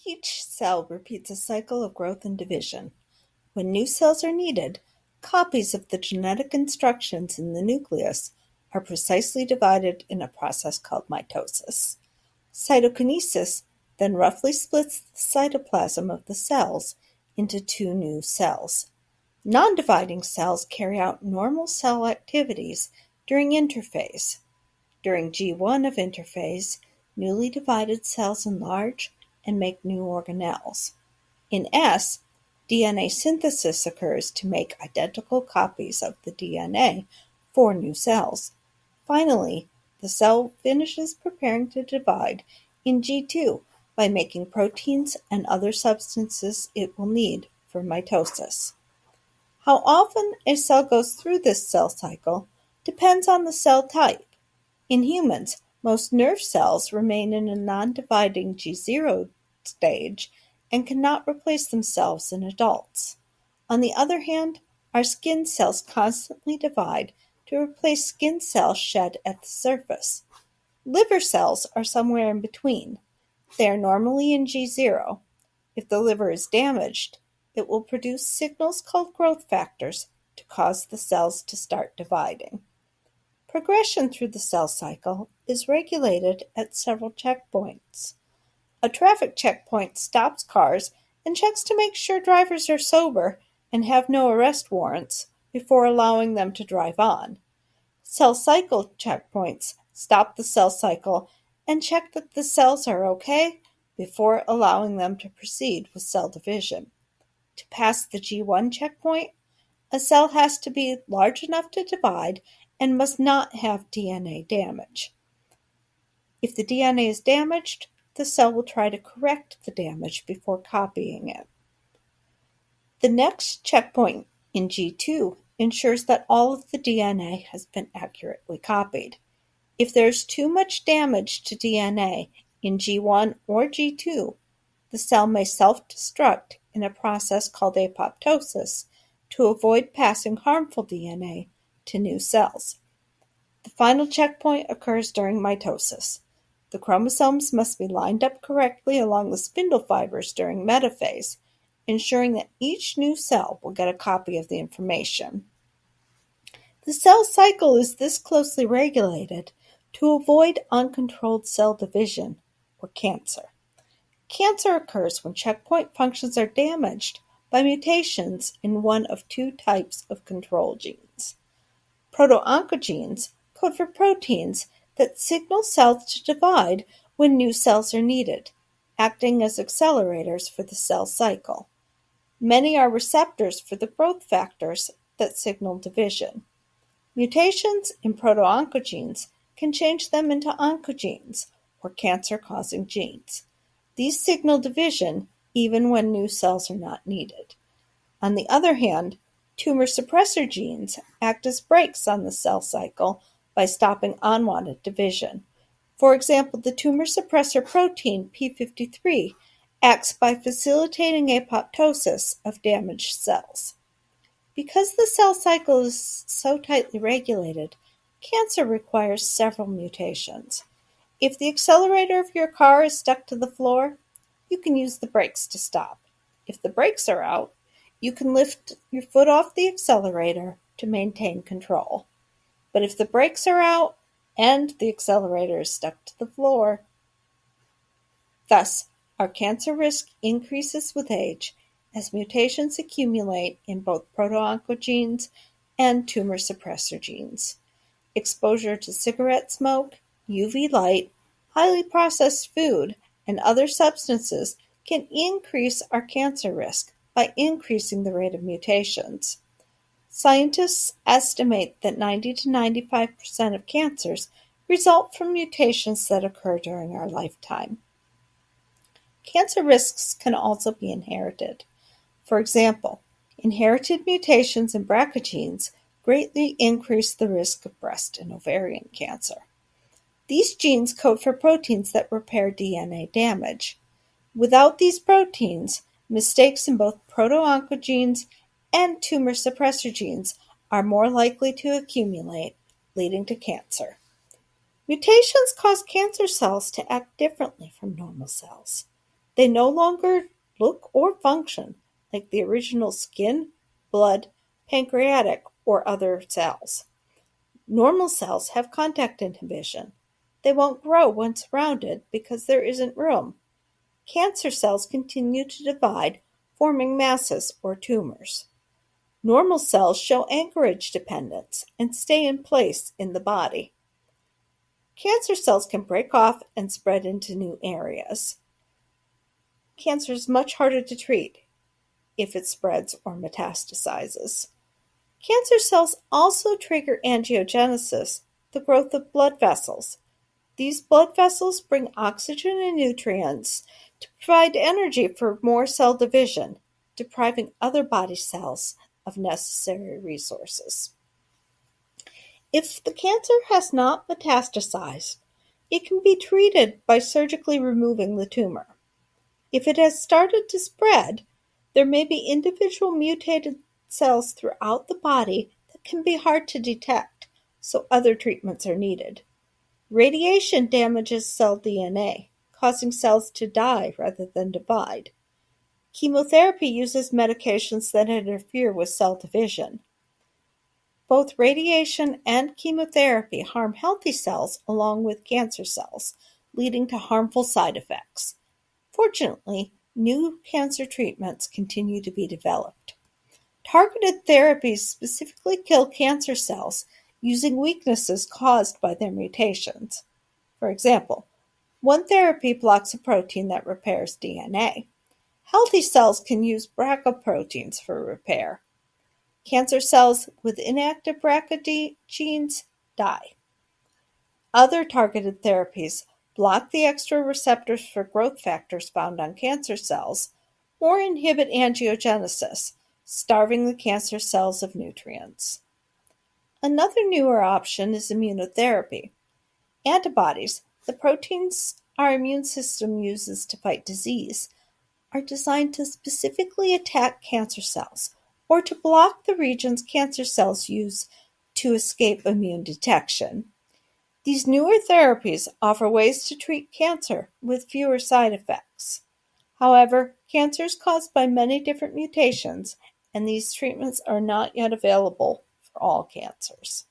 Each cell repeats a cycle of growth and division. When new cells are needed, copies of the genetic instructions in the nucleus are precisely divided in a process called mitosis. Cytokinesis then roughly splits the cytoplasm of the cells into two new cells. Non-dividing cells carry out normal cell activities during interphase. During G1 of interphase, newly divided cells enlarge and make new organelles. In S, DNA synthesis occurs to make identical copies of the DNA for new cells. Finally, the cell finishes preparing to divide in G2 by making proteins and other substances it will need for mitosis. How often a cell goes through this cell cycle depends on the cell type. In humans, most nerve cells remain in a non-dividing G0 stage and cannot replace themselves in adults. On the other hand, our skin cells constantly divide to replace skin cells shed at the surface. Liver cells are somewhere in between. They are normally in G0. If the liver is damaged, it will produce signals called growth factors to cause the cells to start dividing. Progression through the cell cycle is regulated at several checkpoints. A traffic checkpoint stops cars and checks to make sure drivers are sober and have no arrest warrants before allowing them to drive on. Cell cycle checkpoints stop the cell cycle and check that the cells are okay before allowing them to proceed with cell division. To pass the G1 checkpoint, a cell has to be large enough to divide and must not have DNA damage. If the DNA is damaged, the cell will try to correct the damage before copying it. The next checkpoint in G2 ensures that all of the DNA has been accurately copied. If there is too much damage to DNA in G1 or G2, the cell may self-destruct in a process called apoptosis to avoid passing harmful DNA to new cells. The final checkpoint occurs during mitosis. The chromosomes must be lined up correctly along the spindle fibers during metaphase, ensuring that each new cell will get a copy of the information. The cell cycle is this closely regulated to avoid uncontrolled cell division, or cancer. Cancer occurs when checkpoint functions are damaged by mutations in one of two types of control genes. Proto-oncogenes code for proteins that signal cells to divide when new cells are needed, acting as accelerators for the cell cycle. Many are receptors for the growth factors that signal division. Mutations in proto-oncogenes can change them into oncogenes, or cancer-causing genes. These signal division even when new cells are not needed. On the other hand, tumor suppressor genes act as brakes on the cell cycle by stopping unwanted division. For example, the tumor suppressor protein p53 acts by facilitating apoptosis of damaged cells. Because the cell cycle is so tightly regulated, cancer requires several mutations. If the accelerator of your car is stuck to the floor, you can use the brakes to stop. If the brakes are out, you can lift your foot off the accelerator to maintain control. But if the brakes are out and the accelerator is stuck to the floor, thus, our cancer risk increases with age as mutations accumulate in both proto-oncogenes and tumor suppressor genes. Exposure to cigarette smoke, UV light, highly processed food, and other substances can increase our cancer risk by increasing the rate of mutations. Scientists estimate that 90 to 95% of cancers result from mutations that occur during our lifetime. Cancer risks can also be inherited. For example, inherited mutations in BRCA genes greatly increase the risk of breast and ovarian cancer. These genes code for proteins that repair DNA damage. Without these proteins, mistakes in both proto-oncogenes and tumor suppressor genes are more likely to accumulate, leading to cancer. Mutations cause cancer cells to act differently from normal cells. They no longer look or function like the original skin, blood, pancreatic, or other cells. Normal cells have contact inhibition. They won't grow when surrounded because there isn't room. Cancer cells continue to divide, forming masses or tumors. Normal cells show anchorage dependence and stay in place in the body. Cancer cells can break off and spread into new areas. Cancer is much harder to treat if it spreads or metastasizes. Cancer cells also trigger angiogenesis, the growth of blood vessels. These blood vessels bring oxygen and nutrients to provide energy for more cell division, depriving other body cells of necessary resources. If the cancer has not metastasized, it can be treated by surgically removing the tumor. If it has started to spread, there may be individual mutated cells throughout the body that can be hard to detect, so other treatments are needed. Radiation damages cell DNA, causing cells to die rather than divide. Chemotherapy uses medications that interfere with cell division. Both radiation and chemotherapy harm healthy cells along with cancer cells, leading to harmful side effects. Fortunately, new cancer treatments continue to be developed. Targeted therapies specifically kill cancer cells using weaknesses caused by their mutations. For example, one therapy blocks a protein that repairs DNA. Healthy cells can use BRCA proteins for repair. Cancer cells with inactive BRCA genes die. Other targeted therapies block the extra receptors for growth factors found on cancer cells or inhibit angiogenesis, starving the cancer cells of nutrients. Another newer option is immunotherapy. Antibodies, the proteins our immune system uses to fight disease, are designed to specifically attack cancer cells or to block the regions cancer cells use to escape immune detection. These newer therapies offer ways to treat cancer with fewer side effects. However, cancer is caused by many different mutations, and these treatments are not yet available for all cancers.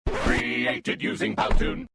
Created using Powtoon.